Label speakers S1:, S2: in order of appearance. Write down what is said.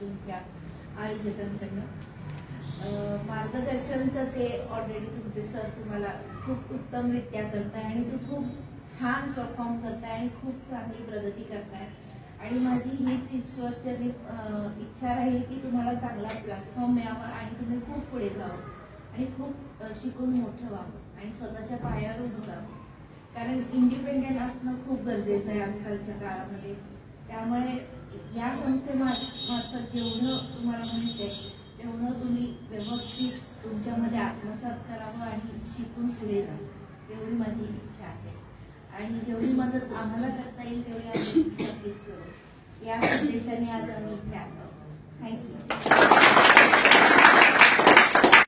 S1: तुमच्या आयोजकांकडनं. मार्गदर्शन तर ते ऑलरेडी तुमचे सर तुम्हाला खूप उत्तमरित्या करताय आणि तू खूप छान परफॉर्म करताय आणि खूप चांगली प्रगती करताय. आणि माझी हीच ईश्वरचरणी इच्छा राहील की तुम्हाला चांगला प्लॅटफॉर्म मिळावा आणि तुम्ही खूप पुढे जावं आणि खूप शिकून मोठं व्हावं आणि स्वतःच्या पायावर उभं राहावं. कारण इंडिपेंडेंट असणं खूप गरजेचं आहे आजकालच्या काळामध्ये. त्यामुळे या संस्थेमार्फत जेवढं तुम्हाला माहिती आहे तेवढं तुम्ही व्यवस्थित तुमच्यामध्ये आत्मसात करावं आणि शिकून पुढे जावं एवढी माझी इच्छा आहे. आणि जेवढी मदत आम्हाला करता येईल तेवढी आम्ही नक्कीच करू. या उद्देशाने आज आम्ही इथे आलो. थँक्यू.